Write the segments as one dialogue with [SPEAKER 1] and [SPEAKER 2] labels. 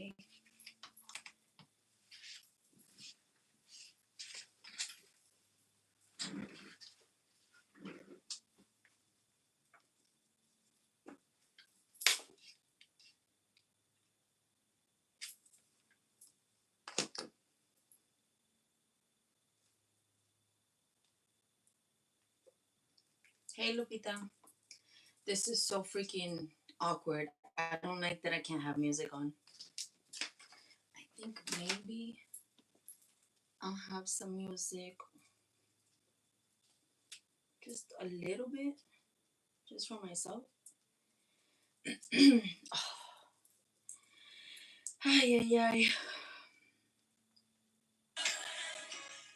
[SPEAKER 1] Okay. Hey, Lupita. This is so freaking awkward. I don't like that I can't have music on. I think maybe I'll have some music just a little bit, just for myself. Ay, ay, ay.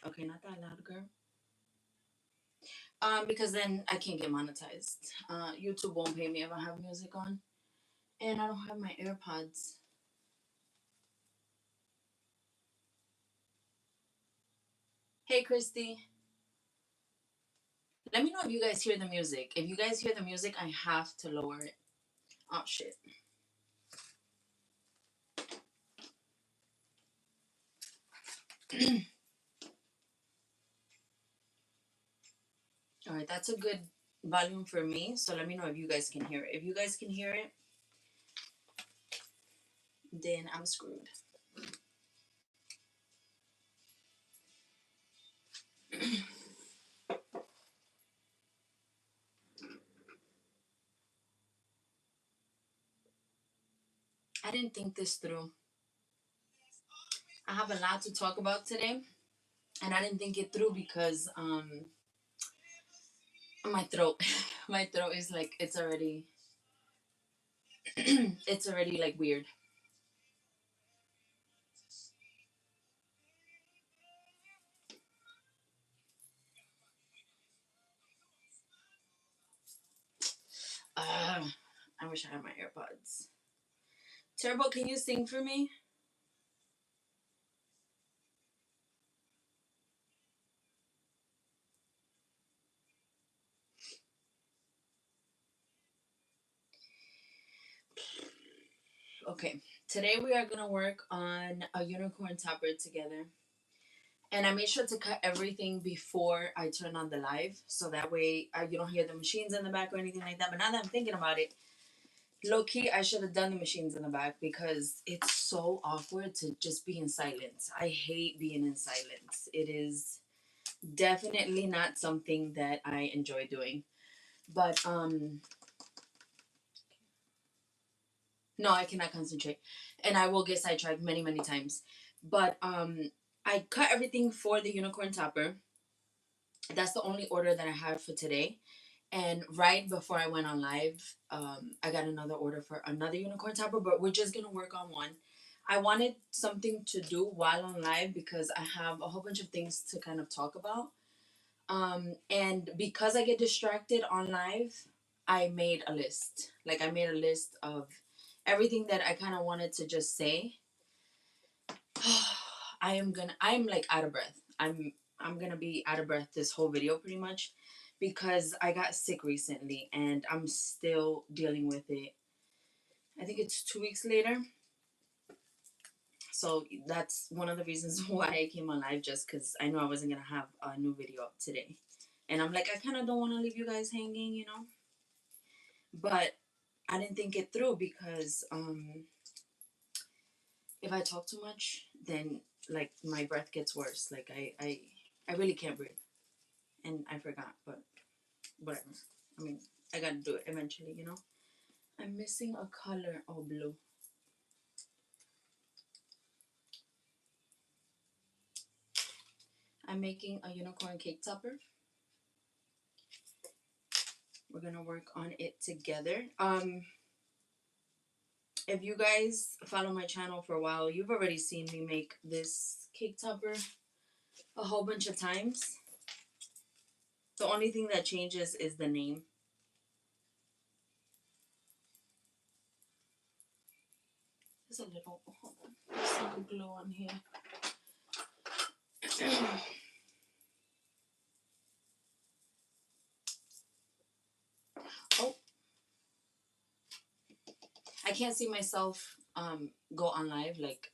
[SPEAKER 1] Okay, not that loud, girl. Because then I can't get monetized. YouTube won't pay me if I have music on, and I don't have my AirPods. Hey, Christy. Let me know if you guys hear the music. If you guys hear the music, I have to lower it. Oh shit. All right, that's a good volume for me. So let me know if you guys can hear it. If you guys can hear it, then I'm screwed. I didn't think this through. I have a lot to talk about today, and I didn't think it through because my throat, my throat is like it's already, it's already like weird. Uh, I wish I had my AirPods. Turbo, can you sing for me? Okay. Today we are gonna work on a unicorn topper together. And I made sure to cut everything before I turn on the live, so that way you don't hear the machines in the back or anything like that. But now that I'm thinking about it, low key, I should have done the machines in the back because it's so awkward to just be in silence. I hate being in silence. It is definitely not something that I enjoy doing. But no, I cannot concentrate, and I will get sidetracked many many times. But I cut everything for the unicorn topper. That's the only order that I have for today. And right before I went on live, I got another order for another unicorn topper, but we're just gonna work on one. I wanted something to do while on live because I have a whole bunch of things to kind of talk about. And because I get distracted on live, I made a list. Like I made a list of everything that I kind of wanted to just say. I'm like out of breath. I'm gonna be out of breath this whole video pretty much because I got sick recently and I'm still dealing with it. I think it's 2 weeks later. So that's one of the reasons why I came on live, just because I knew I wasn't gonna have a new video up today. And I'm like, I kind of don't want to leave you guys hanging, you know. But I didn't think it through because if I talk too much, then like my breath gets worse. Like I really can't breathe. And I forgot, but whatever. I mean, I gotta do it eventually, you know? I'm missing a color. Oh, blue. I'm making a unicorn cake topper. We're gonna work on it together. If you guys follow my channel for a while, you've already seen me make this cake topper a whole bunch of times. The only thing that changes is the name. There's a little, hold on, there's some glue on here. Oh, I can't see myself go on live. Like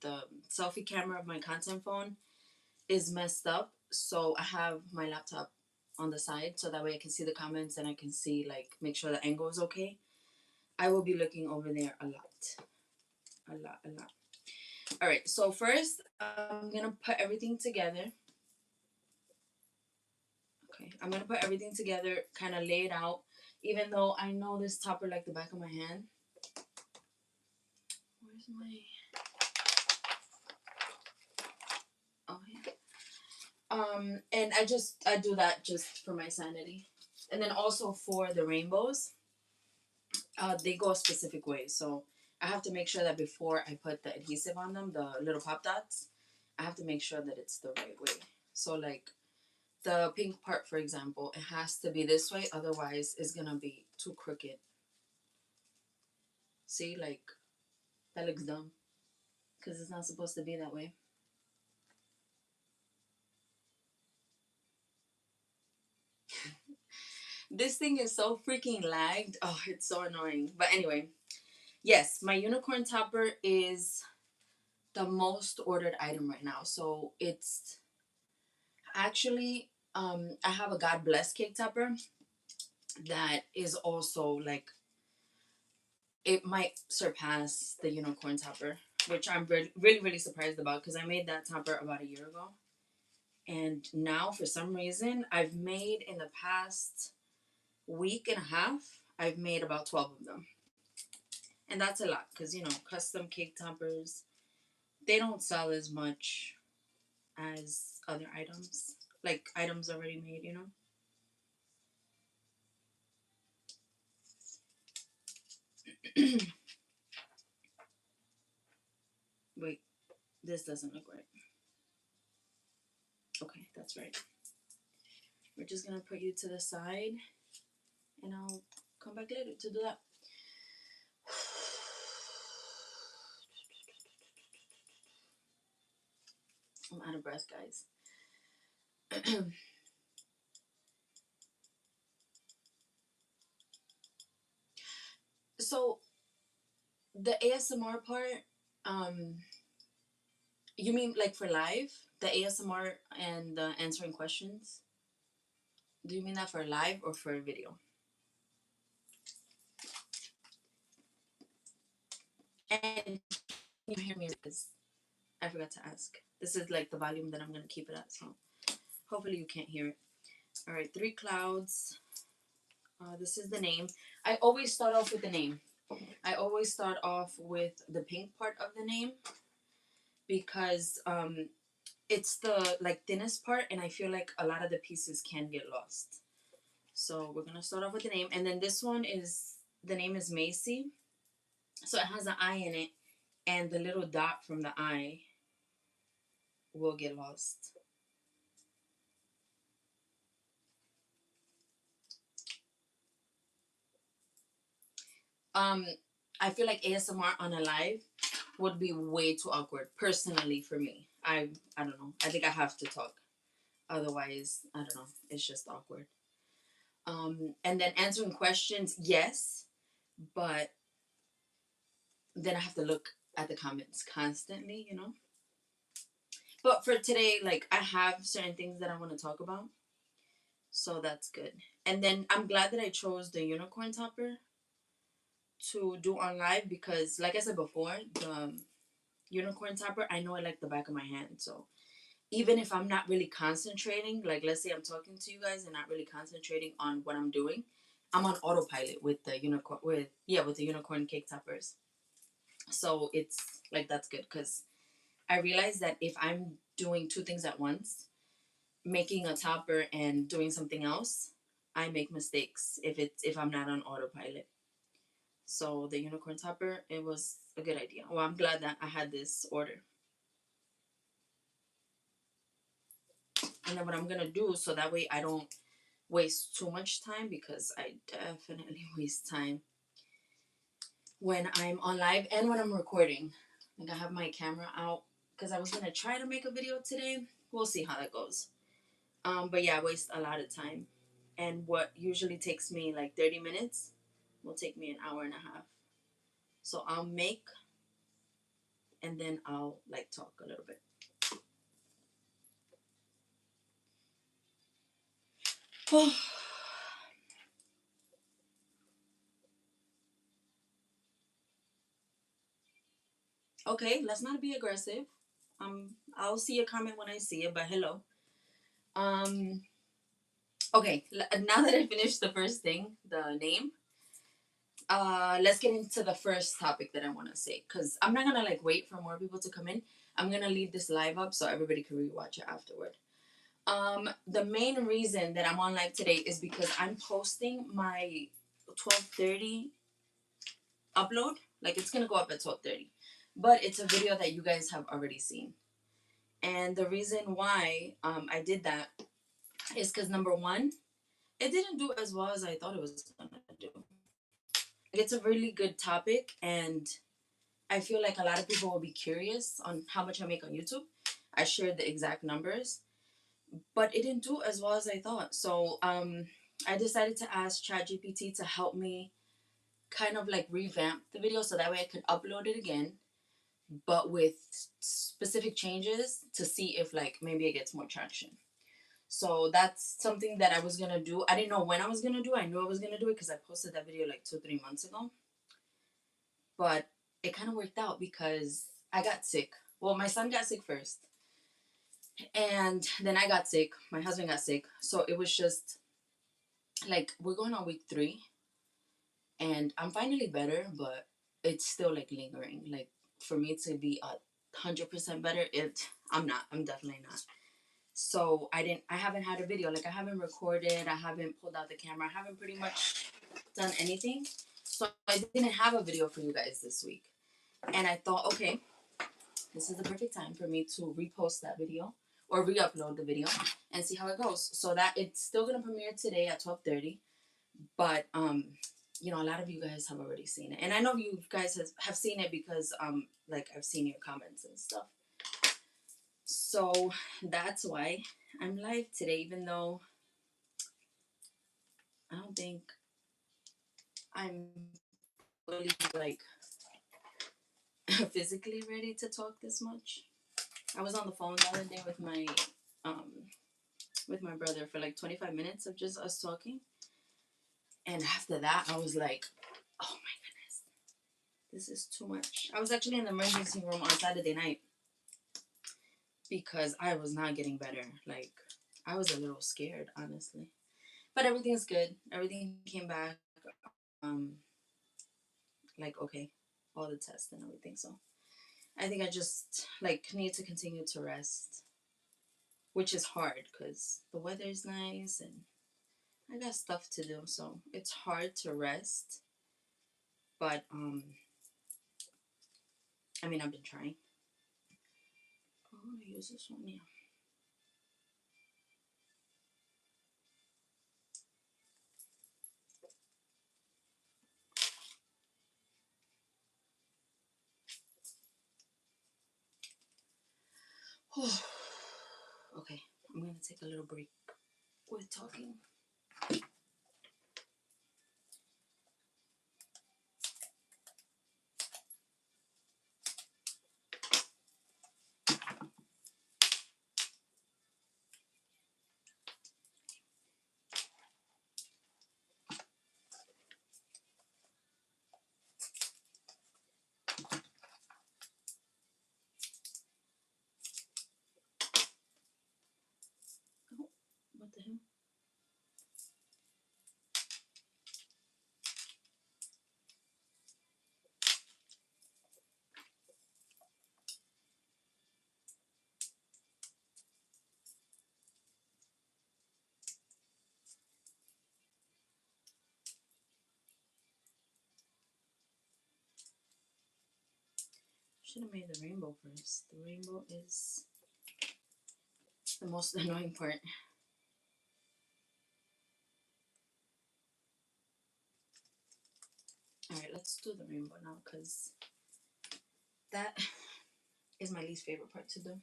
[SPEAKER 1] the selfie camera of my content phone is messed up, so I have my laptop on the side so that way I can see the comments and I can see like make sure the angle is okay. I will be looking over there a lot, a lot, a lot. All right. So first, I'm gonna put everything together. Okay, I'm gonna put everything together, kind of lay it out. Even though I know this topper like the back of my hand. Where's my? Oh yeah. And I do that just for my sanity, and then also for the rainbows, they go a specific way. So I have to make sure that before I put the adhesive on them, the little pop dots, I have to make sure that it's the right way. So like the pink part, for example, it has to be this way, otherwise it's gonna be too crooked. See, like that looks dumb because it's not supposed to be that way. This thing is so freaking lagged. Oh, it's so annoying. But anyway, yes, my unicorn topper is the most ordered item right now. So it's actually I have a God bless cake topper that is also like it might surpass the unicorn topper, which I'm really really surprised about because I made that topper about a year ago. And now for some reason I've made in the past week and a half, I've made about 12 of them. And that's a lot because, custom cake toppers, they don't sell as much as other items, like items already made. Wait, this doesn't look right. Okay, that's right. We're just gonna put you to the side and I'll come back later to do that. I'm out of breath, guys. So the ASMR part, um, you mean like for live? The ASMR and the answering questions? Do you mean that for live or for video? And you hear me because I forgot to ask. This is like the volume that I'm gonna keep it at, so hopefully you can't hear it. All right, three clouds. This is the name. I always start off with the name. I always start off with the pink part of the name because it's the like thinnest part, and I feel like a lot of the pieces can get lost. So we're gonna start off with the name, and then this one is the name is Macy, so it has an I in it, and the little dot from the I will get lost. Um, I feel like ASMR on a live would be way too awkward, personally for me. I don't know. I think I have to talk. Otherwise, I don't know. It's just awkward. And then answering questions, yes, but then I have to look at the comments constantly. But for today, like I have certain things that I want to talk about, so that's good. And then I'm glad that I chose the unicorn topper to do on live because, like I said before, the unicorn topper, I know it like the back of my hand. So even if I'm not really concentrating, like let's say I'm talking to you guys and not really concentrating on what I'm doing, I'm on autopilot with the unicorn with the unicorn cake toppers. So it's like that's good because I realize that if I'm doing two things at once, making a topper and doing something else, I make mistakes if I'm not on autopilot. So the unicorn topper, it was a good idea. Well, I'm glad that I had this order. And then what I'm gonna do so that way I don't waste too much time because I definitely waste time when I'm on live and when I'm recording. Like I have my camera out because I was gonna try to make a video today. We'll see how that goes. But yeah, I waste a lot of time. And what usually takes me like 30 minutes will take me an hour and a half. So I'll make and then I'll like talk a little bit. Okay, let's not be aggressive. I'll see a comment when I see it, but hello. Um, okay, now that I finished the first thing, the name, let's get into the first topic that I want to say, because I'm not gonna like wait for more people to come in. I'm gonna leave this live up so everybody can rewatch it afterward. The main reason that I'm on live today is because I'm posting my 12:30 upload. Like it's gonna go up at 12:30, but it's a video that you guys have already seen. And the reason why I did that is because number one, it didn't do as well as I thought it was gonna do. It's a really good topic, and I feel like a lot of people will be curious on how much I make on YouTube. I shared the exact numbers, but it didn't do as well as I thought. So I decided to ask ChatGPT to help me kind of like revamp the video so that way I could upload it again, but with specific changes to see if like maybe it gets more traction. So that's something that I was gonna do. I didn't know when I was gonna do it. I knew I was gonna do it because I posted that video like 2-3 months ago. But it kind of worked out because I got sick. Well, my son got sick first, and then I got sick. My husband got sick, so it was just like we're going on week 3, and I'm finally better, but it's still like lingering. Like for me to be 100% better, I'm not. I'm definitely not. So I haven't had a video. Like I haven't recorded. I haven't pulled out the camera. I haven't pretty much done anything. So I didn't have a video for you guys this week. And I thought, okay, this is the perfect time for me to repost that video or re-upload the video and see how it goes. So that it's still gonna premiere today at 12:30. But you know, a lot of you guys have already seen it. And I know you guys have seen it because like I've seen your comments and stuff. So that's why I'm live today, even though I don't think I'm fully like physically ready to talk this much. I was on the phone the other day um with my brother for like 25 minutes of just us talking. And after that I was like, oh my goodness, this is too much. I was actually in the emergency room on Saturday night because I was not getting better. Like I was a little scared, honestly. But everything's good. Everything came back um like okay, all the tests and everything. So I think I just like need to continue to rest, which is hard because the weather is nice and I got stuff to do. So it's hard to rest. But I mean I've been trying. Oh, I'm gonna use this one, yeah. Okay, I'm gonna take a little break with talking. Oh, what the hell? Should have made the rainbow first. The rainbow is the most annoying part. Alright, let's do the rainbow now because that is my least favorite part to do.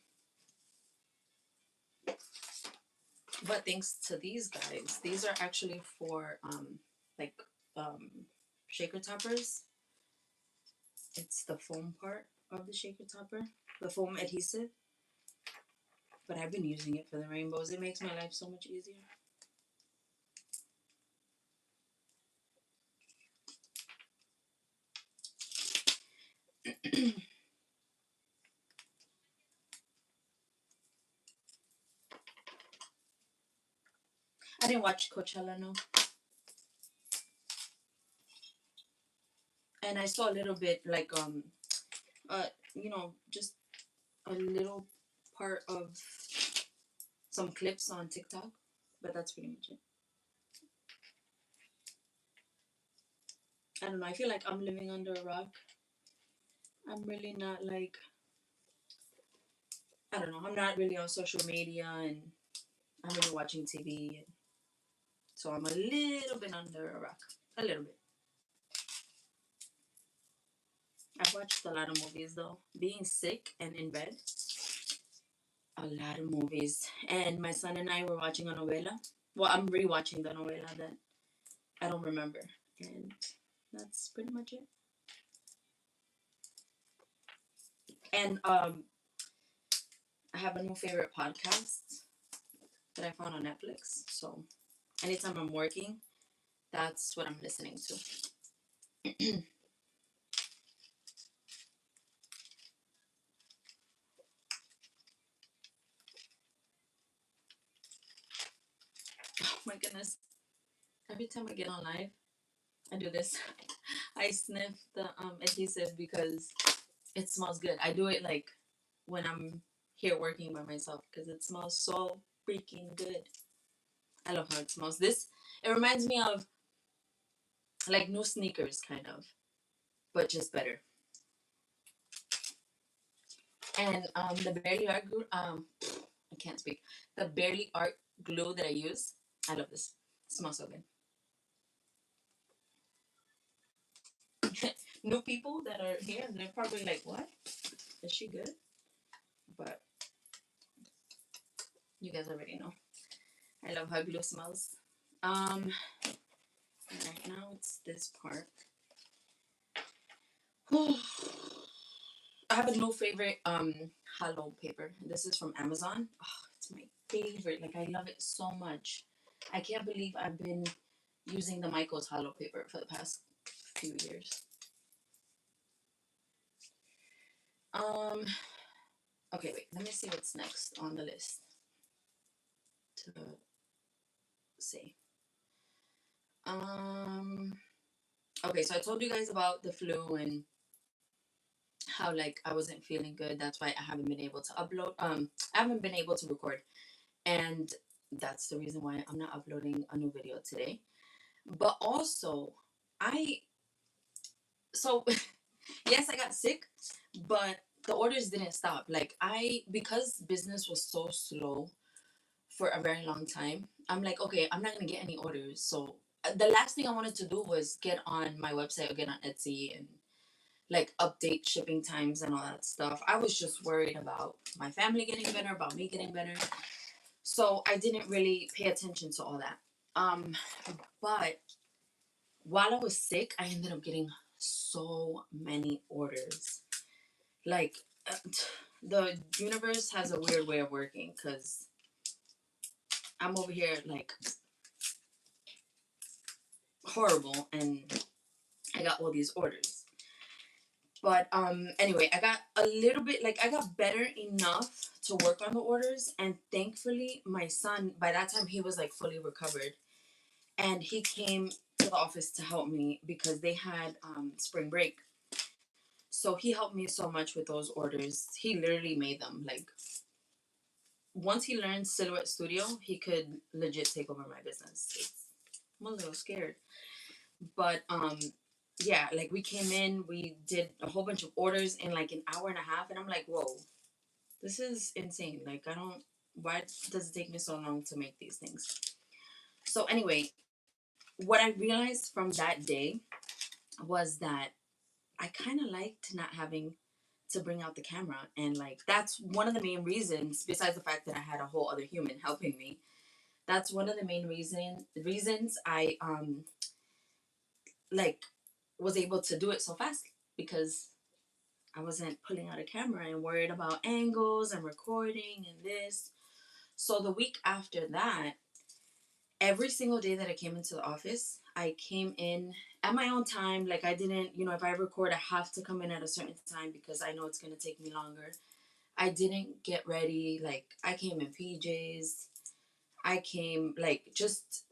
[SPEAKER 1] But thanks to these guys, these are actually for like um shaker toppers. It's the foam part. of the shaker topper, the foam adhesive. But I've been using it for the rainbows. It makes my life so much easier. I didn't watch Coachella, no. And I saw a little bit, like, just a little part of some clips on TikTok, but that's pretty much it. I don't know. I feel like I'm living under a rock. I'm really not like, I don't know. I'm not really on social media and I'm really watching TV. And so I'm a little bit under a rock. A little bit. I've watched a lot of movies though. Being sick and in bed, a lot of movies. And my son and I were watching a novela. Well, I'm rewatching the novela that I don't remember. And that's pretty much it. And I have a new favorite podcast that I found on Netflix. So anytime I'm working, that's what I'm listening to. Oh my goodness. Every time I get on live, I do this. I sniff the adhesive because it smells good. I do it like when I'm here working by myself because it smells so freaking good. I love how it smells. It reminds me of like new sneakers, kind of, but just better. And the Barely Art glue, I can't speak. The Barely Art glue that I use, I love this. It smells so good. New people that are here, they're probably like, "What? Is she good?" But you guys already know. I love how glue smells. Right now it's this part. I have a new favorite hollow paper. This is from Amazon. Oh, it's my favorite. Like I love it so much. I can't believe I've been using the Michaels hollow paper for the past few years. Um okay, wait, let me see what's next on the list to say. Um okay, so I told you guys about the flu and how like I wasn't feeling good. That's why I haven't been able to upload. I haven't been able to record, and that's the reason why I'm not uploading a new video today. But also, I so yes, I got sick, but the orders didn't stop. Like because business was so slow for a very long time. I'm like, okay, I'm not gonna get any orders. So the last thing I wanted to do was get on my website or get on Etsy and like update shipping times and all that stuff. I was just worried about my family getting better, about me getting better. So I didn't really pay attention to all that. But while I was sick, I ended up getting so many orders. Like uh, the universe has a weird way of working because I'm over here like horrible and I got all these orders. But anyway, I got a little bit like I got better enough to work on the orders, and thankfully my son by that time he was like fully recovered, and he came to the office to help me because they had spring break. So he helped me so much with those orders. He literally made them. Like once he learned Silhouette Studio, he could legit take over my business. I'm a little scared, but yeah, like we came in, we did a whole bunch of orders in like an hour and a half, and I'm like, whoa, this is insane. Like I don't. Why does it take me so long to make these things? So anyway, what I realized from that day was that I kind of liked not having to bring out the camera, and like that's one of the main reasons. Besides the fact that I had a whole other human helping me, that's one of the main reasons I like was able to do it so fast because I wasn't pulling out a camera and worried about angles and recording and this. So the week after that, every single day that I came into the office, I came in at my own time. Like I didn't, if I record, I have to come in at a certain time because I know it's going to take me longer. I didn't get ready. Like I came in PJs. I came like just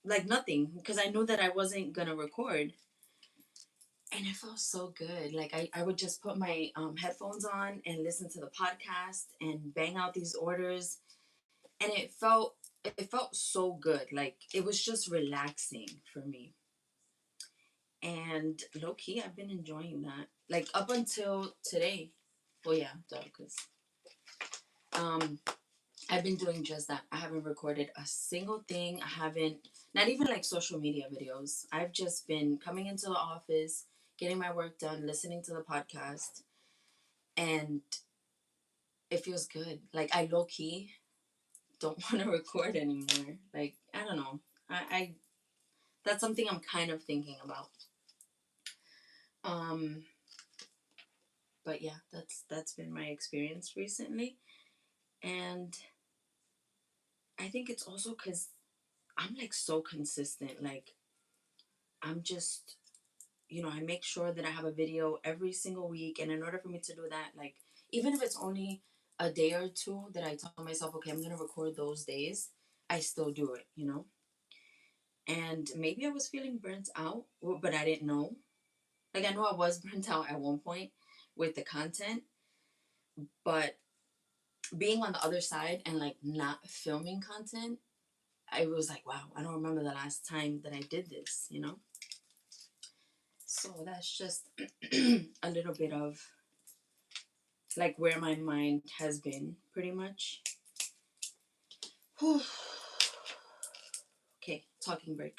[SPEAKER 1] like nothing because I knew that I wasn't going to record. And it felt so good. Like I would just put my headphones on and listen to the podcast and bang out these orders. And it felt so good. Like it was just relaxing for me. And low key, I've been enjoying that. Like up until today. Well, yeah, because um, I've been doing just that. I haven't recorded a single thing. I haven't, not even like social media videos. I've just been coming into the office, getting my work done, listening to the podcast, and it feels good. Like I low key don't want to record anymore. Like I don't know. I that's something I'm kind of thinking about. Um, but yeah, that's been my experience recently, and I think it's also because I'm like so consistent. Like I'm just, I make sure that I have a video every single week, and in order for me to do that, like even if it's only a day or two that I tell myself, okay, I'm gonna record those days, I still do it. And maybe I was feeling burnt out, but I didn't know. Like I know I was burnt out at one point with the content, but being on the other side and like not filming content, I was like, wow, I don't remember the last time that I did this. So that's just a little bit of like where my mind has been pretty much. Okay, talking break.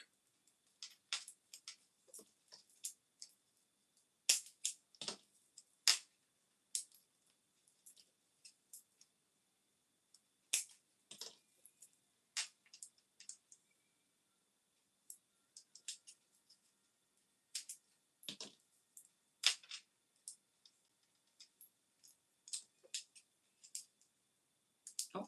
[SPEAKER 1] Oh.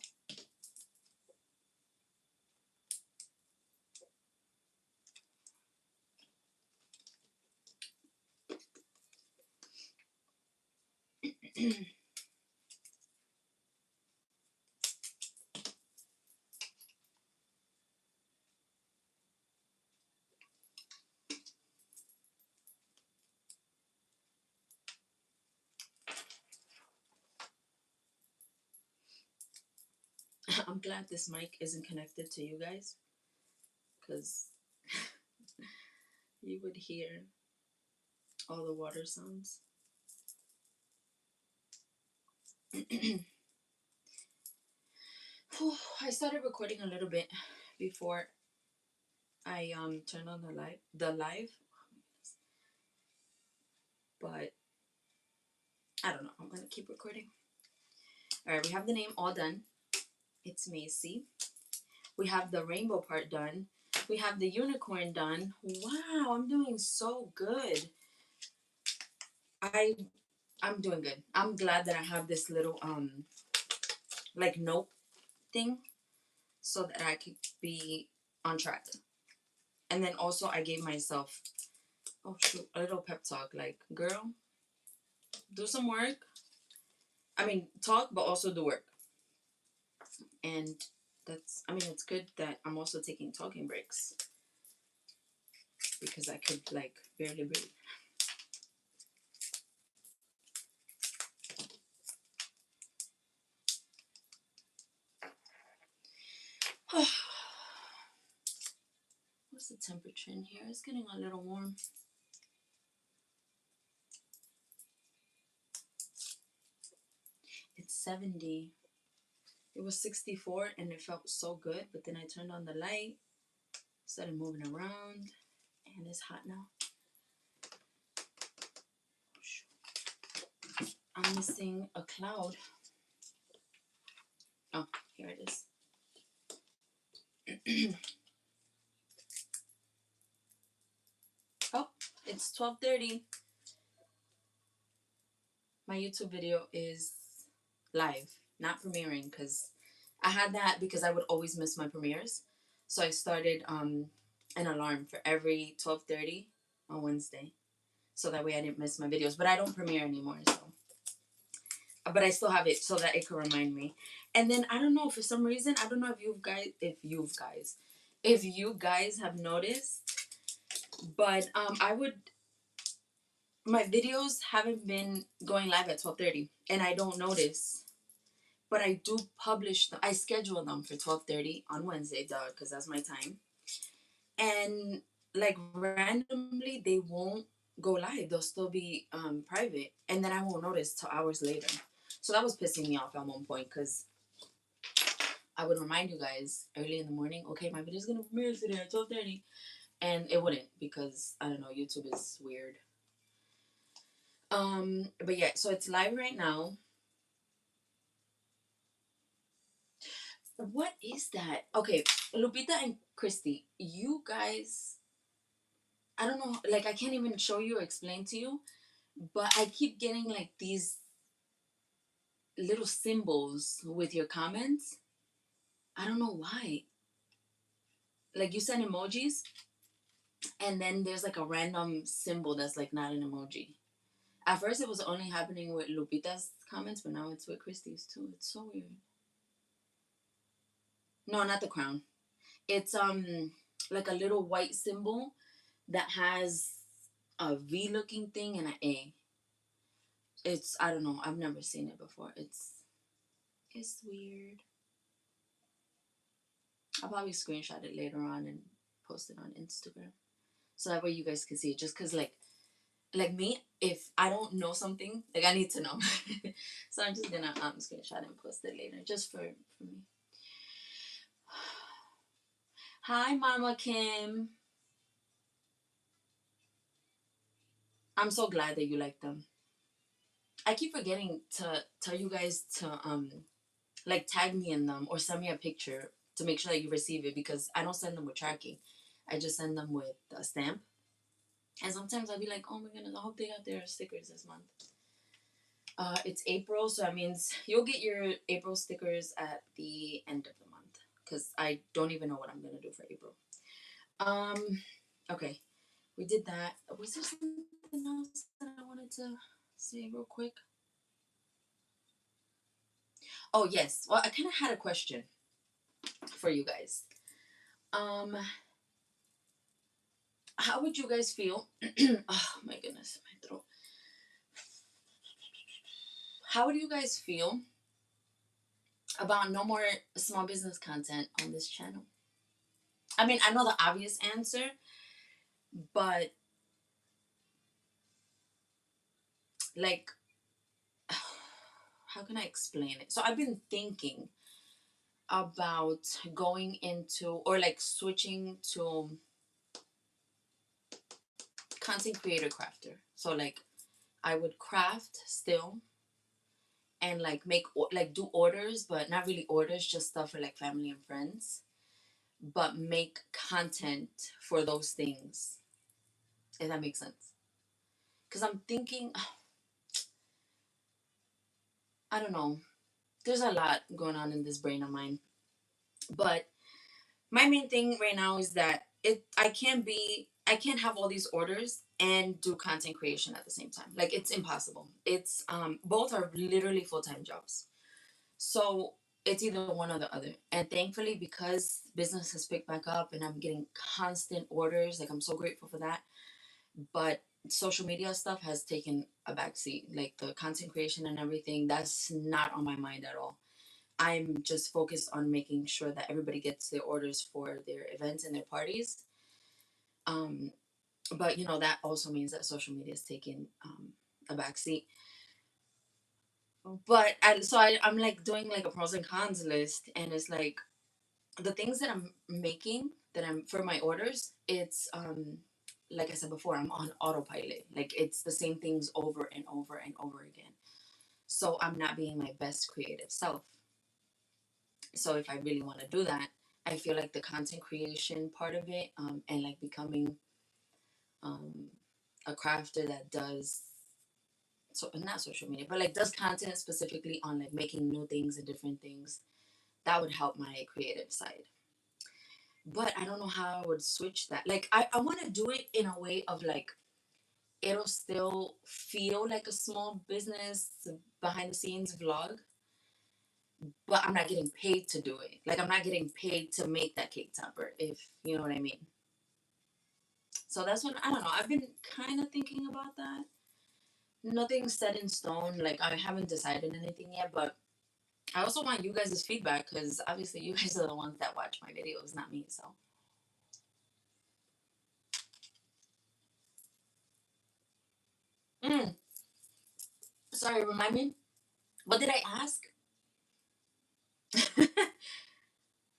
[SPEAKER 1] I'm glad this mic isn't connected to you guys because you would hear all the water sounds. I started recording a little bit before I turned on the live, but I don't know. I'm gonna keep recording. All right, we have the name all done. It's Macy. We have the rainbow part done. We have the unicorn done. Wow, I'm doing so good. I I'm doing good. I'm glad that I have this little like note thing so that I could be on track. And then also I gave myself a little pep talk like, girl, do some work. I mean, talk but also do work. And it's good that I'm also taking talking breaks because I could like barely breathe. What's the temperature in here? It's getting a little warm. It's 70. It was 64 and it felt so good, but then I turned on the light, started moving around, and it's hot now. I'm missing a cloud. Oh, here it is. Oh, it's 12:30. my YouTube video is live, not premiering, because I had that because I would always miss my premieres. So I started an alarm for every 12:30 on Wednesday, so that way I didn't miss my videos. But I don't premiere anymore, so but I still have it so that it can remind me. And then I don't know, for some reason, I don't know if you guys have noticed, but I would my videos haven't been going live at 12:30, and I don't notice, but I do publish them. I schedule them for 12:30 on Wednesday, duh, because that's my time. And like randomly, they won't go live. They'll still be private, and then I won't notice till hours later. So that was pissing me off at one point because I would remind you guys early in the morning, okay, my video's gonna premiere today at 12:30, and it wouldn't because I don't know, YouTube is weird. But yeah, so it's live right now. What is that? Okay, Lupita and Christy, you guys, I don't know, like I can't even show you or explain to you, but I keep getting like these little symbols with your comments. I don't know why. Like you send emojis, and then there's like a random symbol that's like not an emoji. At first, it was only happening with Lupita's comments, but now it's with Christy's too. It's so weird. No, not the crown. It's like a little white symbol that has a V looking thing and an A. It's I don't know. I've never seen it before. It's weird. I'll probably screenshot it later on and post it on Instagram so that way you guys can see it. Just cause like me, if I don't know something, like I need to know. So I'm just gonna screenshot and post it later, just for me. Hi, Mama Kim. I'm so glad that you like them. I keep forgetting to tell you guys to like tag me in them or send me a picture to make sure that you receive it because I don't send them with tracking. I just send them with a stamp. And sometimes I'll be like, oh my goodness, I hope they got their stickers this month. It's April, so that means you'll get your April stickers at the end of the month because I don't even know what I'm gonna do for April. Okay, we did that. Was there something else that I wanted to say real quick? Oh yes. Well, I kind of had a question for you guys. Um, how would you guys feel? Oh my goodness, my throat. How would you guys feel about no more small business content on this channel? I mean, I know the obvious answer, but like, how can I explain it? So I've been thinking about going into or like switching to content creator crafter. So like I would craft still and like make like do orders, but not really orders, just stuff for like family and friends, but make content for those things. If that makes sense. Because I'm thinking, I don't know. There's a lot going on in this brain of mine, but my main thing right now is that I can't have all these orders and do content creation at the same time. Like it's impossible. It's both are literally full-time jobs. So it's either one or the other. And thankfully, because business has picked back up and I'm getting constant orders, like I'm so grateful for that. But social media stuff has taken a backseat. Like the content creation and everything, that's not on my mind at all. I'm just focused on making sure that everybody gets their orders for their events and their parties. Um, but that also means that social media is taking a backseat. But I'm like doing like a pros and cons list, and it's like the things that I'm making that I'm for my orders. It's like I said before, I'm on autopilot. Like it's the same things over and over and over again. So I'm not being my best creative self. So if I really want to do that, I feel like the content creation part of it, and like becoming um, a crafter that does so not social media, but like does content specifically on like making new things and different things, that would help my creative side. But I don't know how I would switch that. Like I want to do it in a way of like it'll still feel like a small business behind the scenes vlog, but I'm not getting paid to do it. Like I'm not getting paid to make that cake topper, if you know what I mean. So that's what I don't know. I've been kind of thinking about that. Nothing's set in stone. Like I haven't decided anything yet, but I also want you guys' feedback because obviously you guys are the ones that watch my videos, not me. So, mm, sorry, remind me. What did I ask?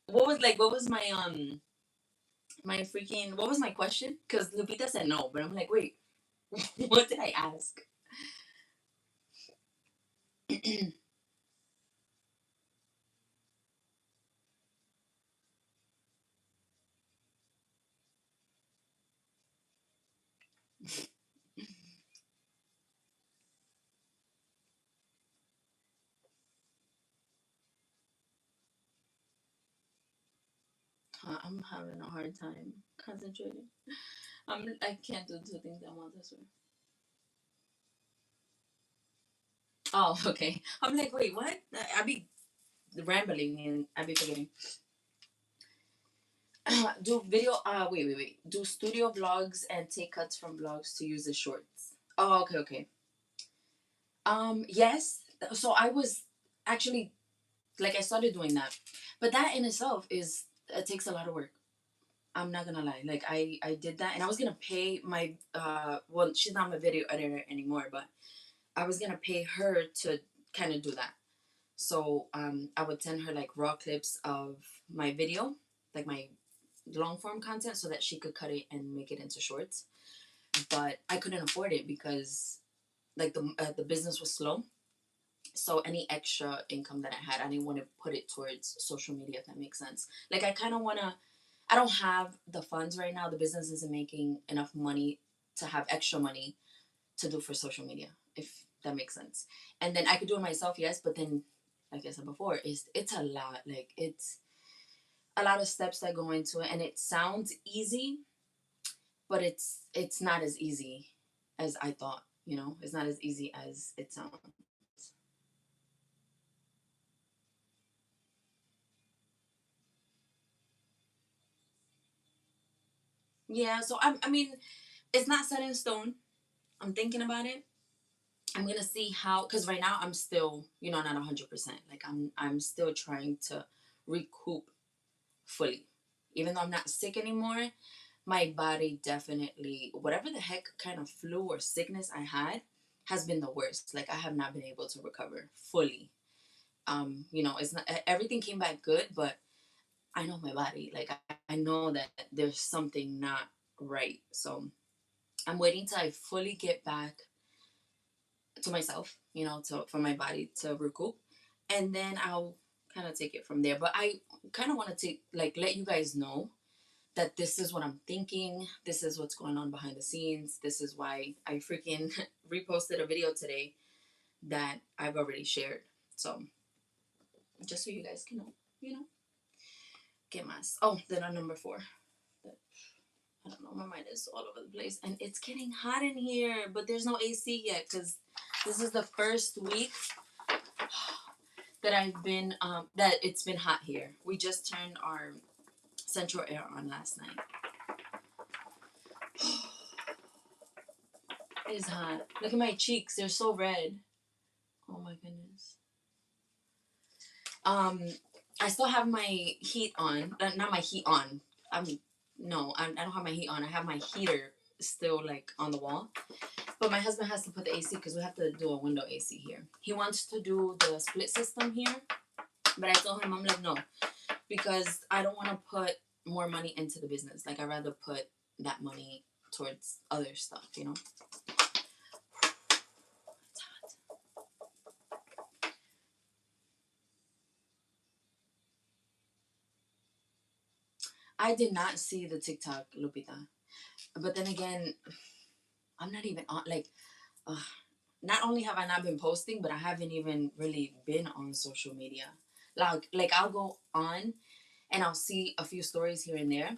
[SPEAKER 1] What was like? What was my freaking? What was my question? Because Lupita said no, but I'm like, wait, what did I ask? I'm having a hard time concentrating. I can't do two things at once. I swear. Oh, okay. I'm like, wait, what? I be rambling and I be forgetting. Do video. Wait. Do studio vlogs and take cuts from vlogs to use as shorts. Oh, okay, okay. Yes. So I was actually like I started doing that, but that in itself is it takes a lot of work. I'm not gonna lie. Like I did that, and I was gonna pay my well, she's not my video editor anymore, but I was gonna pay her to kind of do that. So I would send her like raw clips of my video, like my long form content, so that she could cut it and make it into shorts. But I couldn't afford it because like the business was slow. So any extra income that I had, I didn't want to put it towards social media, if that makes sense. Like I kind of want to. I don't have the funds right now. The business isn't making enough money to have extra money to do for social media, if that makes sense. And then I could do it myself, yes, but then, like I said before, it's a lot. Like it's a lot of steps that go into it, and it sounds easy, but it's not as easy as I thought. You know, it's not as easy as it sounds. Yeah, so I mean, it's not set in stone. I'm thinking about it. I'm gonna see how, because right now I'm still, not 100%. Like I'm still trying to recoup fully. Even though I'm not sick anymore, my body definitely, whatever the heck kind of flu or sickness I had, has been the worst. Like I have not been able to recover fully. It's not everything came back good, but I know my body. Like I know that there's something not right. So I'm waiting till I fully get back to myself, to for my body to recoup, and then I'll kind of take it from there. But I kind of wanted to like let you guys know that this is what I'm thinking. This is what's going on behind the scenes. This is why I freaking reposted a video today that I've already shared. So just so you guys can know, get más. Oh, then on number 4. I don't know, my mind is all over the place. And it's getting hot in here, but there's no AC yet because this is the first week that I've been, that it's been hot here. We just turned our central air on last night. It is hot. Look at my cheeks. They're so red. Oh my goodness. Um, I still have my heat on. Not my heat on. No, I don't have my heat on. I have my heater still like on the wall. But my husband has to put the AC because we have to do a window AC here. He wants to do the split system here, but I told him I'm like no, because I don't want to put more money into the business. Like I'd rather put that money towards other stuff. It's hot. I did not see the TikTok, Lupita. But then again, I'm not even on like. Ugh. not only have I not been posting, but I haven't even really been on social media. Like I'll go on and I'll see a few stories here and there,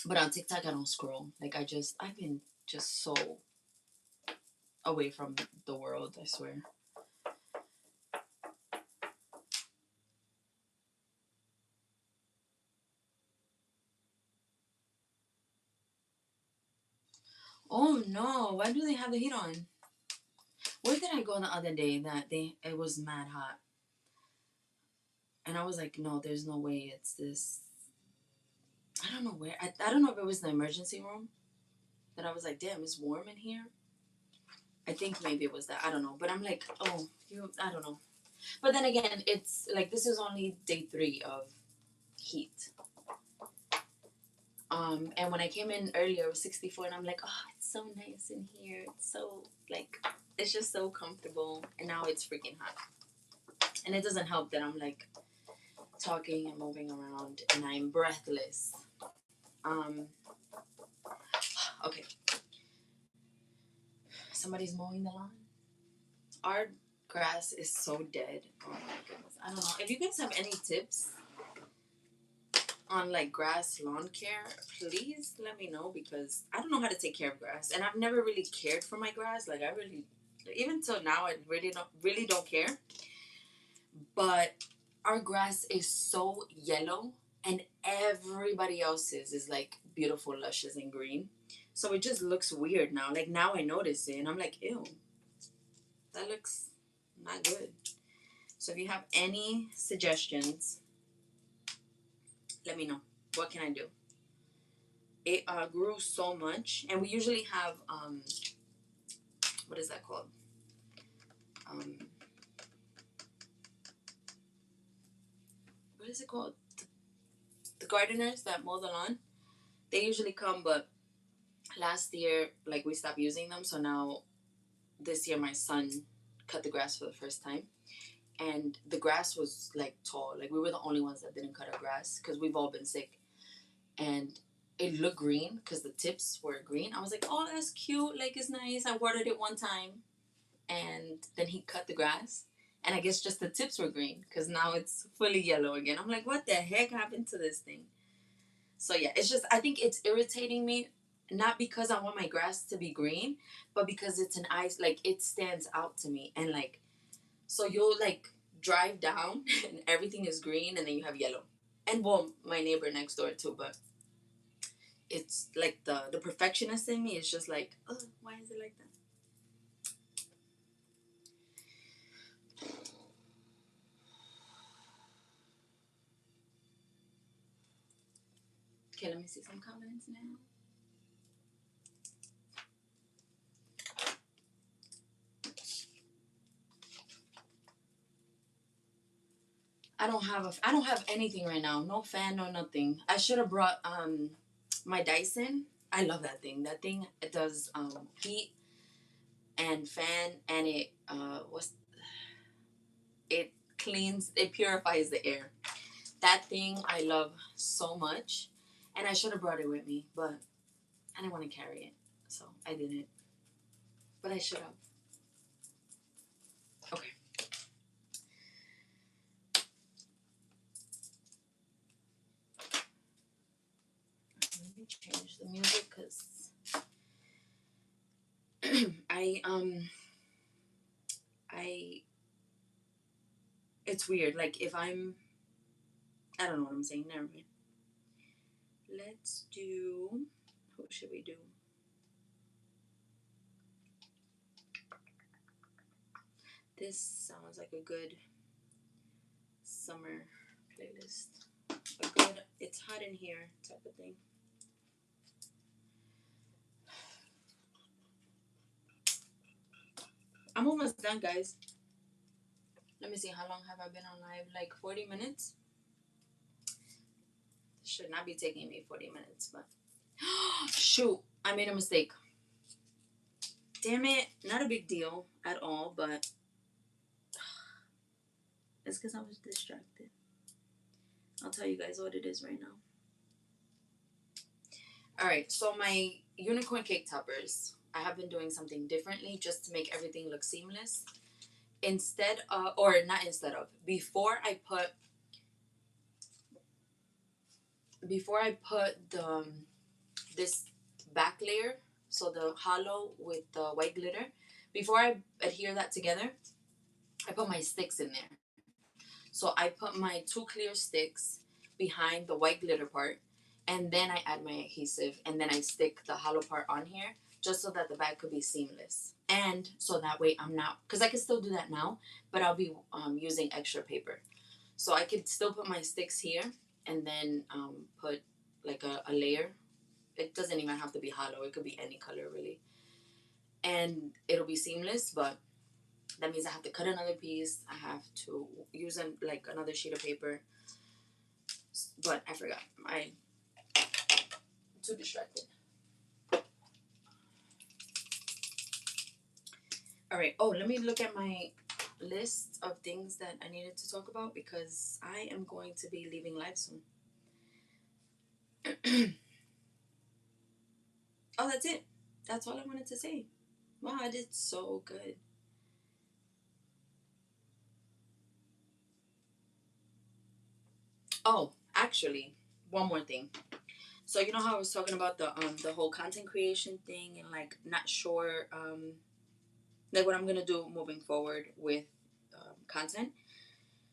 [SPEAKER 1] but on TikTok I don't scroll. Like I've been just so away from the world, I swear. Oh no, why do they have the heat on? Where did I go the other day that it was mad hot? And I was like, no, there's no way it's this. I don't know where. I don't know if it was the emergency room that I was like, damn, it's warm in here. I think maybe it was that. I don't know. But I'm like, oh, I don't know. But then again, it's like this is only day 3 of heat. And when I came in earlier, it was 64, and I'm like, oh, it's so nice in here. It's so like, it's just so comfortable. And now it's freaking hot. And it doesn't help that I'm like talking and moving around, and I'm breathless. Um, okay, somebody's mowing the lawn. Our grass is so dead. Oh my goodness, I don't know. If you guys have any tips on like grass lawn care, please let me know, because I don't know how to take care of grass, and I've never really cared for my grass. Like I really, even till now, I really don't care. But our grass is so yellow, and everybody else's is like beautiful, luscious, and green. So it just looks weird now. Like now I notice it, and I'm like, ew, that looks not good. So if you have any suggestions, let me know. What can I do? It grew so much, and we usually have what is that called? Um, what is it called? The gardeners that mow the lawn. They usually come, but last year, like we stopped using them, so now this year my son cut the grass for the first time, and the grass was like tall. Like we were the only ones that didn't cut our grass because we've all been sick, and it looked green because the tips were green. I was like, oh, that's cute. Like it's nice. I watered it one time, and then he cut the grass, and I guess just the tips were green because now it's fully yellow again. I'm like, what the heck happened to this thing? So yeah, it's just I think it's irritating me, not because I want my grass to be green, but because it's an ice, like it stands out to me, and like so you'll like drive down and everything is green, and then you have yellow. And well, my neighbor next door too, but it's like the perfectionist in me is just like, oh, why is it like that? Okay, let me see some comments now. I don't have anything right now. No fan, no nothing. I should have brought my Dyson. I love that thing. That thing, it does heat and fan, and it cleans, it purifies the air. That thing I love so much, and I should have brought it with me, but I didn't want to carry it, so I didn't. But I should have. Okay. Let me change the music because I I it's weird. Like if I don't know what I'm saying. Never mind. Let's do. Who should we do? This sounds like a good summer playlist. A good, it's hot in here type of thing. I'm almost done, guys. Let me see, how long have I been on live? Like 40 minutes? Should not be taking me 40 minutes, but shoot, I made a mistake. Damn it. Not a big deal at all, but it's because I was distracted. I'll tell you guys what it is right now. All right, so my unicorn cake toppers, I have been doing something differently just to make everything look seamless. Instead of, or not instead of, before I put the this back layer, so the hollow with the white glitter, before I adhere that together, I put my sticks in there. So I put my two clear sticks behind the white glitter part, and then I add my adhesive, and then I stick the hollow part on here, just so that the bag could be seamless. And so that way I'm not, because I can still do that now, but I'll be using extra paper. So I could still put my sticks here, and then put like a layer. It doesn't even have to be hollow, it could be any color really. And it'll be seamless, but that means I have to cut another piece. I have to use like another sheet of paper. But I forgot. I'm too distracted. All right. Oh, let me look at my list of things that I needed to talk about because I am going to be leaving live soon. Oh, that's it. That's all I wanted to say. Wow, I did so good. Oh, actually, one more thing. So you know how I was talking about the whole content creation thing and like not sure like what I'm gonna do moving forward with content.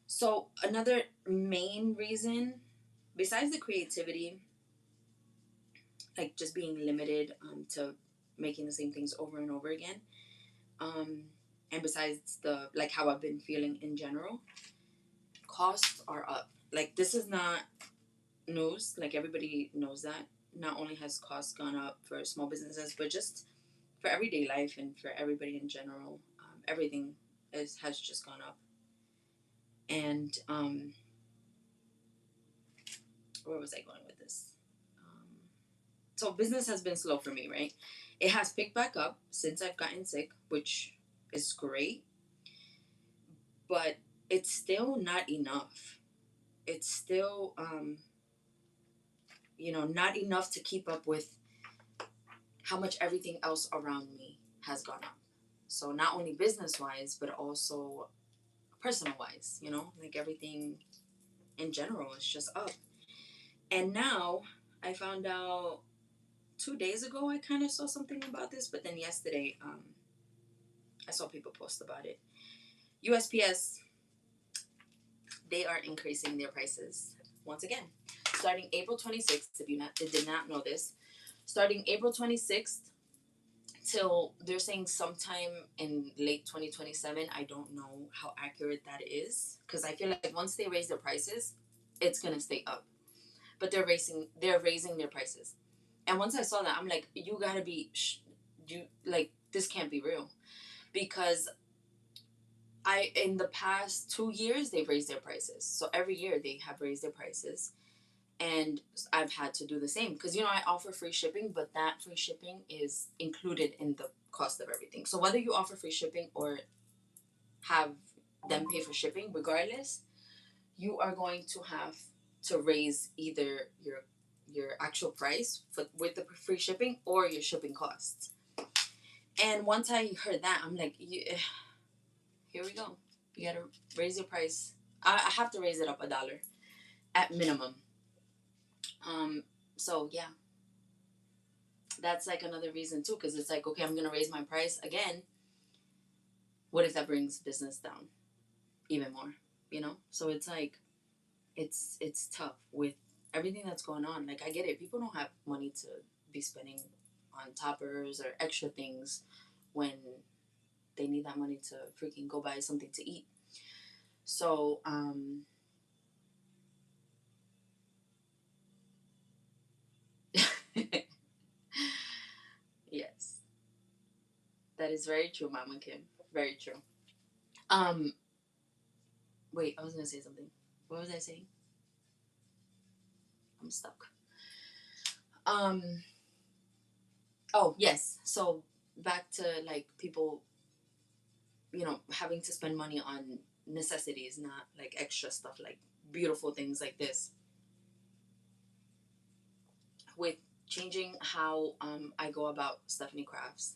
[SPEAKER 1] So another main reason, besides the creativity, like just being limited to making the same things over and over again, um, and besides the like how I've been feeling in general, costs are up. Like this is not news. Like everybody knows that. Not only has costs gone up for small businesses, but just for everyday life and for everybody in general, everything has just gone up. And where was I going with this? So business has been slow for me, right? It has picked back up since I've gotten sick, which is great, but it's still not enough. It's still, not enough to keep up with how much everything else around me has gone up. So not only business wise, but also personal wise, like everything in general is just up. And now I found out 2 days ago, I kind of saw something about this, but then yesterday, I saw people post about it. USPS, they are increasing their prices once again. Starting April 26th, if you did not know this, starting April 26th till they're saying sometime in late 2027. I don't know how accurate that is because I feel like once they raise their prices, it's going to stay up. But they're raising their prices. And once I saw that, I'm like, you got to be this can't be real because in the past 2 years they've raised their prices. So every year they have raised their prices, and I've had to do the same because I offer free shipping, but that free shipping is included in the cost of everything. So whether you offer free shipping or have them pay for shipping, regardless, you are going to have to raise either your actual price with the free shipping or your shipping costs. And once I heard that, I'm like, here we go. You gotta raise your price. I have to raise it up $1 at minimum. Um, so yeah, that's like another reason too, because it's like, okay, I'm gonna raise my price again. What if that brings business down even more? So it's like, it's tough with everything that's going on. Like I get it, people don't have money to be spending on toppers or extra things when they need that money to freaking go buy something to eat. So yes, that is very true, Mama Kim. Very true. Um, wait, I was gonna say something. What was I saying? I'm stuck. Um. Oh yes. So back to like people, having to spend money on necessities, not like extra stuff like beautiful things like this. With changing how I go about Stephanie Crafts,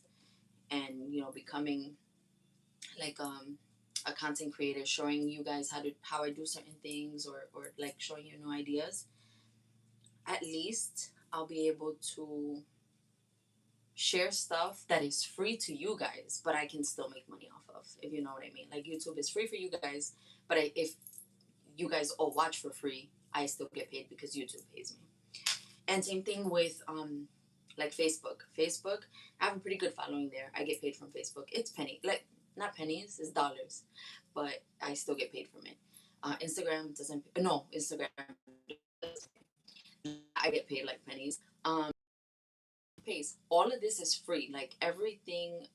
[SPEAKER 1] and becoming like a content creator, showing you guys how I do certain things, or like showing you new ideas, at least I'll be able to share stuff that is free to you guys, but I can still make money off of, if you know what I mean. Like YouTube is free for you guys, but if you guys all watch for free, I still get paid because YouTube pays me. And same thing with like Facebook. Facebook, I have a pretty good following there. I get paid from Facebook. It's penny, like not pennies, it's dollars, but I still get paid from it. Instagram doesn't. No, Instagram. I get paid like pennies. Pays. All of this is free. Like everything.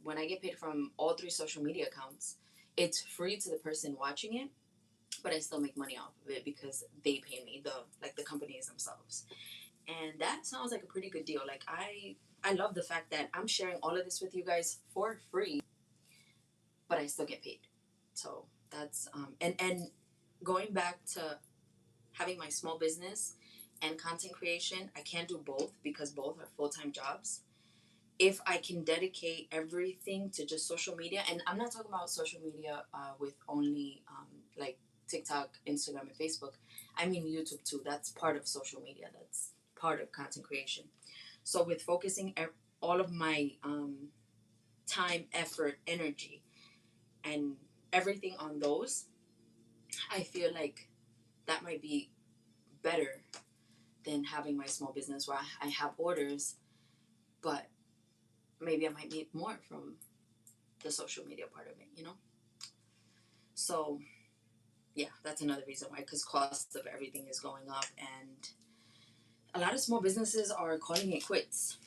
[SPEAKER 1] When I get paid from all three social media accounts, it's free to the person watching it, but I still make money off of it because they pay me, the companies themselves. And that sounds like a pretty good deal. Like I love the fact that I'm sharing all of this with you guys for free, but I still get paid. So that's and going back to having my small business and content creation, I can't do both because both are full-time jobs. If I can dedicate everything to just social media, and I'm not talking about social media with only like TikTok, Instagram, and Facebook. I mean YouTube too. That's part of social media. That's part of content creation. So with focusing all of my time, effort, energy, and everything on those, I feel like that might be better than having my small business where I have orders, but maybe I might need more from the social media part of it. So yeah, that's another reason why, because cost of everything is going up, and a lot of small businesses are calling it quits.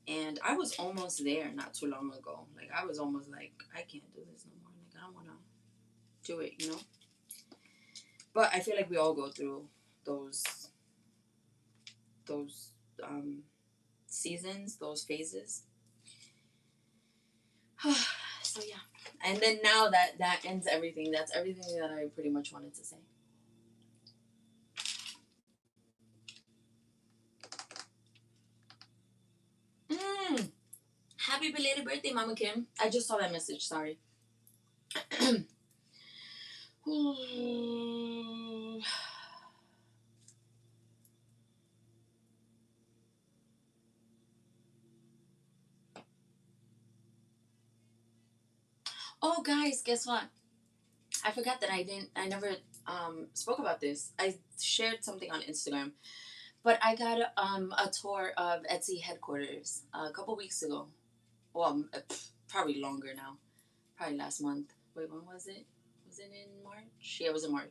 [SPEAKER 1] And I was almost there not too long ago. Like I was almost like, I can't do this no more. Like I don't want to do it. But I feel like we all go through those those um, seasons, those phases. So yeah, and then now that ends everything. That's everything that I pretty much wanted to say. Mm. Happy belated birthday, Mama Kim. I just saw that message. Sorry. Oh, guys, guess what? I forgot that I never spoke about this. I shared something on Instagram, but I got a tour of Etsy headquarters a couple weeks ago. Well, probably longer now. Probably last month. Wait, when was it? Was it in March? Yeah, it was in March,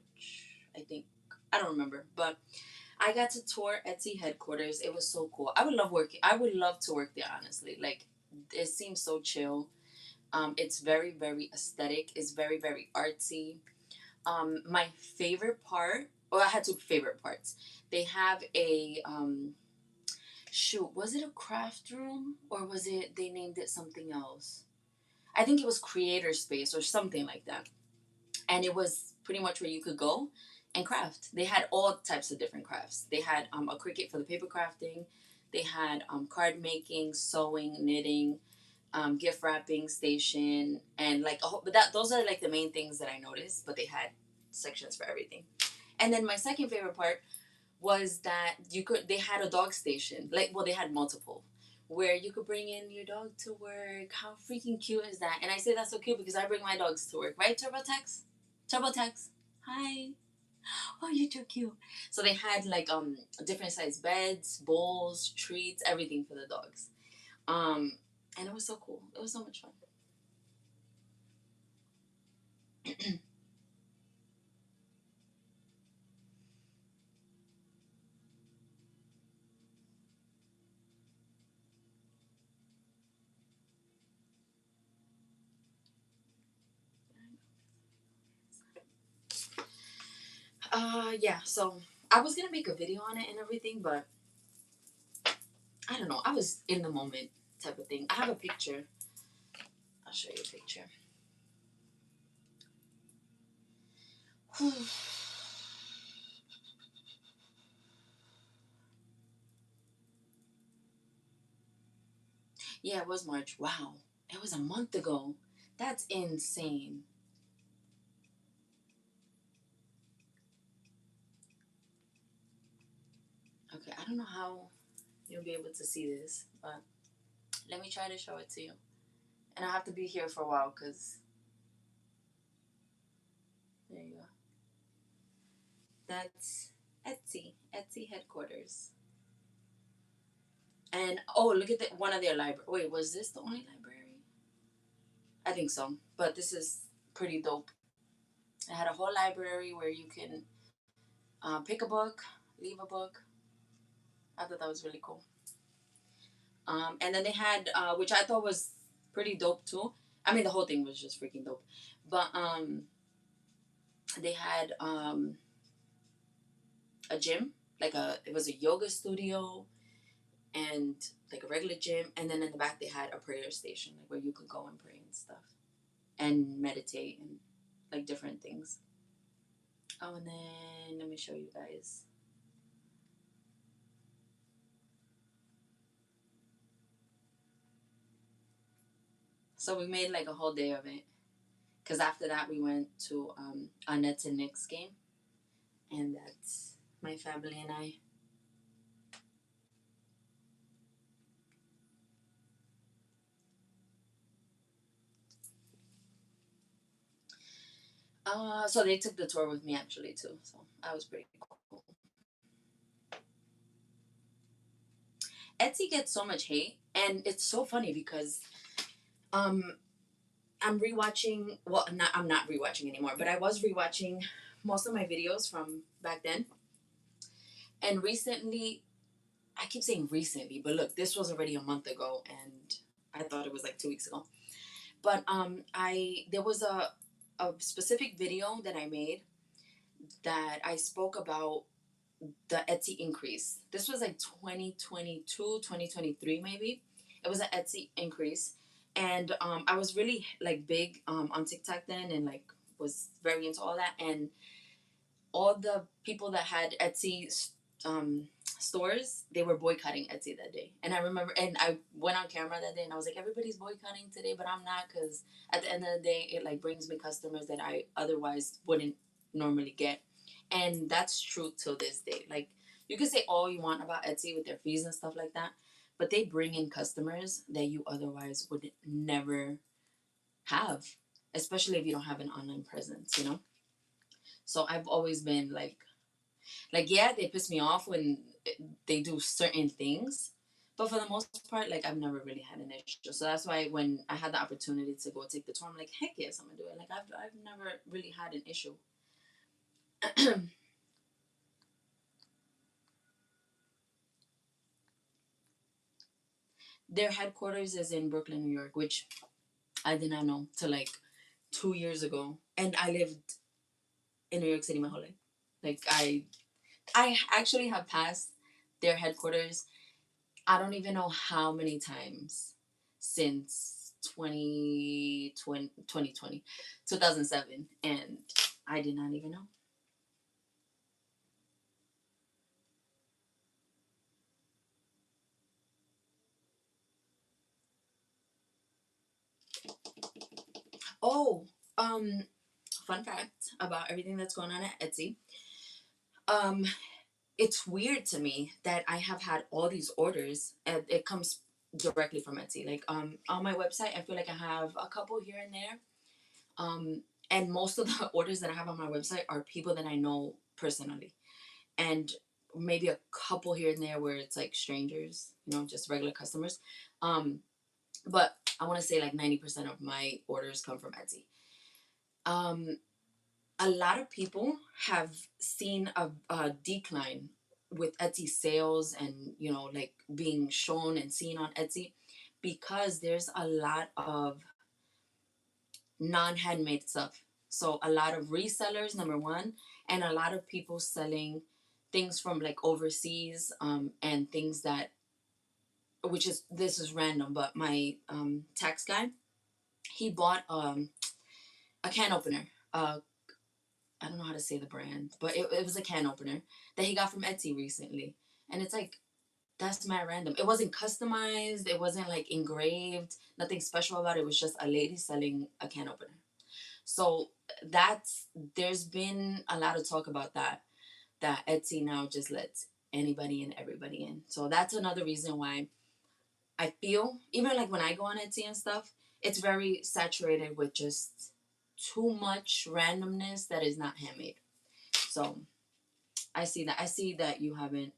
[SPEAKER 1] I think. I don't remember, but I got to tour Etsy headquarters. It was so cool. I would love to work there, honestly. Like, it seems so chill. It's very, very aesthetic. It's very, very artsy. My favorite part, well, I had two favorite parts. They have a shoot. Was it a craft room or was it they named it something else? I think it was creator space or something like that. And it was pretty much where you could go and craft. They had all types of different crafts. They had a Cricut for the paper crafting. They had card making, sewing, knitting, gift wrapping station, and like a whole. But those are like the main things that I noticed. But they had sections for everything. And then my second favorite part was that they had a dog station. Like, well, they had multiple where you could bring in your dog to work. How freaking cute is that? And I say that's so cute because I bring my dogs to work, right? TurboTax? TurboTax. Hi. Oh, you're too cute. So they had like different size beds, bowls, treats, everything for the dogs. Um and it was so cool. It was so much fun. Yeah, so I was gonna make a video on it and everything, but I don't know. I was in the moment type of thing. I have a picture. I'll show you a picture. Yeah, it was March. Wow. It was a month ago. That's insane. Okay, I don't know how you'll be able to see this, but let me try to show it to you. And I have to be here for a while because there you go. That's Etsy headquarters. And oh, look at one of their library. Wait, was this the only library? I think so. But this is pretty dope. It had a whole library where you can pick a book, leave a book. I thought that was really cool. And then they had, which I thought was pretty dope too. I mean, the whole thing was just freaking dope. But they had a gym, it was a yoga studio and like a regular gym, and then in the back they had a prayer station, like where you could go and pray and stuff and meditate and like different things. Oh, and then let me show you guys. So we made like a whole day of it. Because after that, we went to a Nets and Knicks game. And that's my family and I. So they took the tour with me actually too. So that was pretty cool. Etsy gets so much hate. And it's so funny because um, I'm rewatching. Well, I'm not rewatching anymore, but I was rewatching most of my videos from back then. And recently, I keep saying recently, but look, this was already a month ago, and I thought it was like 2 weeks ago. But I there was a specific video that I made that I spoke about the Etsy increase. This was like 2022, 2023 maybe. It was an Etsy increase, and I was really like big on TikTok then, and like was very into all that, and all the people that had Etsy stores, they were boycotting Etsy that day. And I remember, and I went on camera that day, and I was like, everybody's boycotting today, but I'm not, because at the end of the day, it like brings me customers that I otherwise wouldn't normally get, and that's true till this day. Like you can say all you want about Etsy with their fees and stuff like that, but they bring in customers that you otherwise would never have, especially if you don't have an online presence, you know. So I've always been like yeah, they piss me off when they do certain things, but for the most part, like I've never really had an issue. So that's why when I had the opportunity to go take the tour, I'm like, heck yes, I'm gonna do it. Like I've never really had an issue. Their headquarters is in Brooklyn, New York, which I did not know till like 2 years ago, and I lived in New York City my whole life. Like I actually have passed their headquarters, I don't even know how many times since 2020, 2007, and I did not even know. Oh, um, fun fact about everything that's going on at Etsy. Um, it's weird to me that I have had all these orders, and it comes directly from Etsy. Like on my website, I feel like I have a couple here and there. And most of the orders that I have on my website are people that I know personally, and maybe a couple here and there where it's like strangers, you know, just regular customers. Um, but I want to say like 90% of my orders come from Etsy. Um, a lot of people have seen a decline with Etsy sales and, you know, like being shown and seen on Etsy because there's a lot of non handmade stuff. So a lot of resellers, number one, and a lot of people selling things from like overseas, and things that, which is, this is random, but my tax guy, he bought a can opener. I don't know how to say the brand, but it was a can opener that he got from Etsy recently, and it's like That's my random. It wasn't customized. It wasn't like engraved. Nothing special about it. It was just a lady selling a can opener. So that's there's been a lot of talk about that. That Etsy now just lets anybody and everybody in. So that's another reason why I feel even like when I go on Etsy and stuff, it's very saturated with just too much randomness that is not handmade. So I see that. I see that you haven't.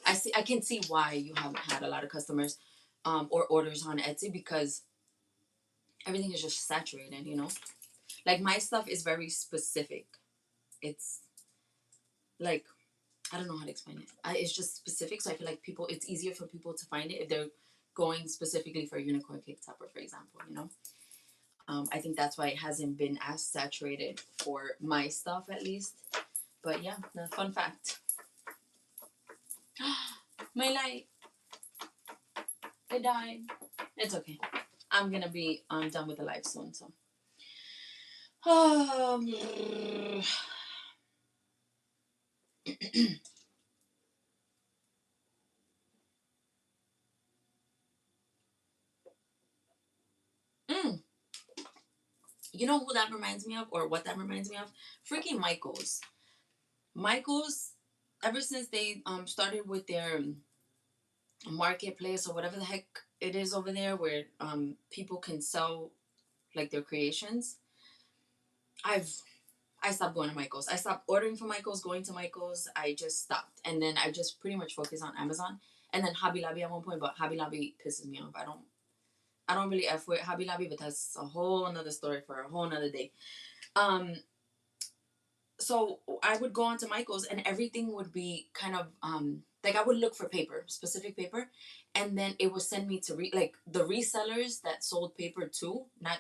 [SPEAKER 1] I can see why you haven't had a lot of customers, or orders on Etsy because everything is just saturated. Like my stuff is very specific. It's like I don't know how to explain it. It's just specific, so I feel like it's easier for people to find it if they're going specifically for a unicorn cake topper, for example. I think that's why it hasn't been as saturated for my stuff, at least. But yeah, the fun fact. My light, it died. It's okay. I'm gonna be done with the live soon, so. Mm, you know who that reminds me of, or what that reminds me of? Freaking Michaels. Michaels, ever since they started with their marketplace or whatever the heck it is over there, where people can sell like their creations, I've I stopped going to Michaels. I stopped ordering from Michaels, going to Michaels. I just stopped, and then I just pretty much focus on Amazon, and then Hobby Lobby at one point. But Hobby Lobby pisses me off. I don't really f with Hobby Lobby, but that's a whole another story for a whole another day. Um, so I would go onto Michaels, and everything would be kind of like I would look for paper, specific paper, and then it would send me to like the resellers that sold paper too, not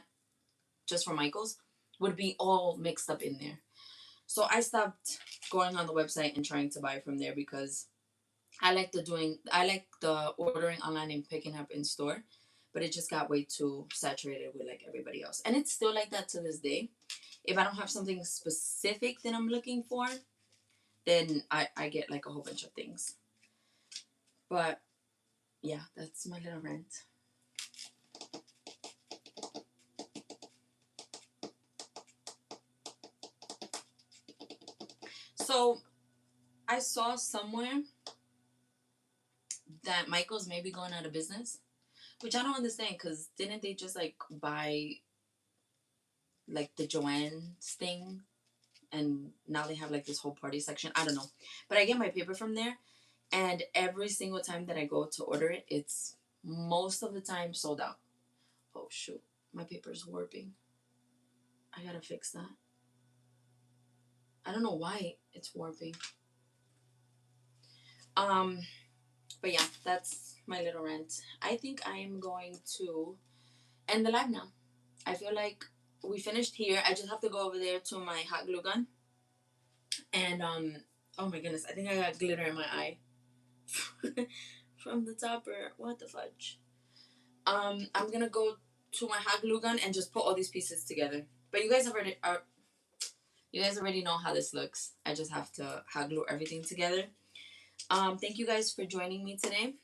[SPEAKER 1] just for Michaels, would be all mixed up in there. So I stopped going on the website and trying to buy from there because I like the ordering online and picking up in store, but it just got way too saturated with like everybody else. And it's still like that to this day. If I don't have something specific that I'm looking for, then I get like a whole bunch of things. But yeah, that's my little rant. So I saw somewhere that Michael's may be going out of business, which I don't understand because didn't they just like buy like the Joanne's thing, and now they have like this whole party section? I don't know, but I get my paper from there, and every single time that I go to order it, it's most of the time sold out. Oh shoot, my paper's warping. I gotta fix that. I don't know why it's warping. Um, but yeah, that's my little rant. I think I am going to end the live now. I feel like we finished here. I just have to go over there to my hot glue gun. And oh my goodness, I think I got glitter in my eye from the topper. What the fudge? I'm gonna go to my hot glue gun and just put all these pieces together. But you guys already know how this looks. I just have to hot glue everything together. Thank you guys for joining me today.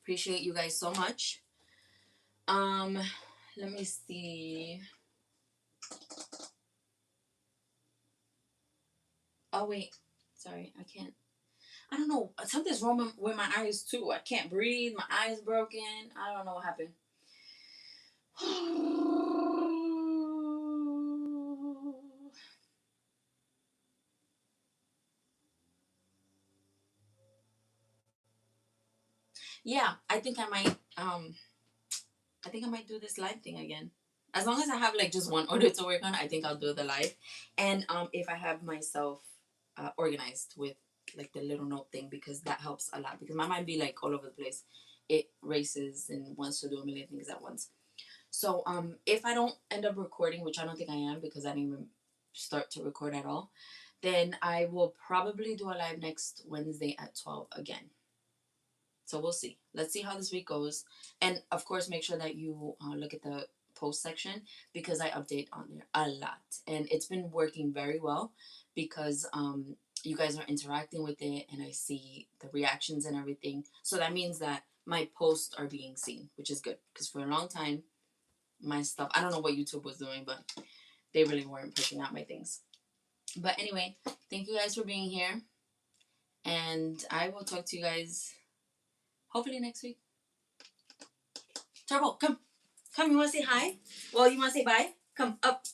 [SPEAKER 1] Appreciate you guys so much. Um, let me see. Oh wait, sorry, I can't. I don't know. Something's wrong with my eyes too. I can't breathe. My eyes broken. I don't know what happened. Yeah, I think I might do this live thing again. As long as I have like just one order to work on, I think I'll do the live. And if I have myself organized with like the little note thing, because that helps a lot, because my mind be like all over the place. It races and wants to do a million things at once. So if I don't end up recording, which I don't think I am because I didn't even start to record at all, then I will probably do a live next Wednesday at 12 again. So we'll see. Let's see how this week goes. And of course, make sure that you look at the post section because I update on there a lot. And it's been working very well because you guys are interacting with it and I see the reactions and everything. So that means that my posts are being seen, which is good because for a long time, my stuff, I don't know what YouTube was doing, but they really weren't pushing out my things. But anyway, thank you guys for being here. And I will talk to you guys hopefully next week. Turbo, come. Come, you want to say hi? Well, you want to say bye? Come up.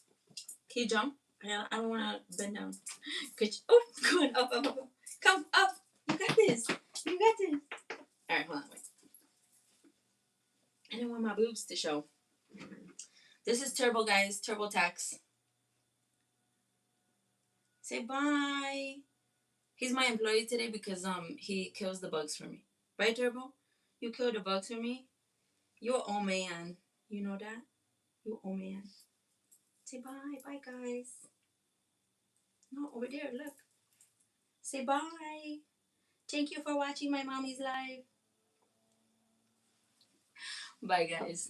[SPEAKER 1] Can you jump? I don't want to bend down. Oh, going up. Come up. You got this. You got this. All right, hold on. Wait. I didn't want my boobs to show. This is Turbo, guys. Turbo Tax. Say bye. He's my employee today because he kills the bugs for me. Right, Turbo? You kill the bugs for me. You're old man. You know that? You old man. Say bye. Bye, guys. No, over there. Look. Say bye. Thank you for watching my mommy's live. Bye, guys.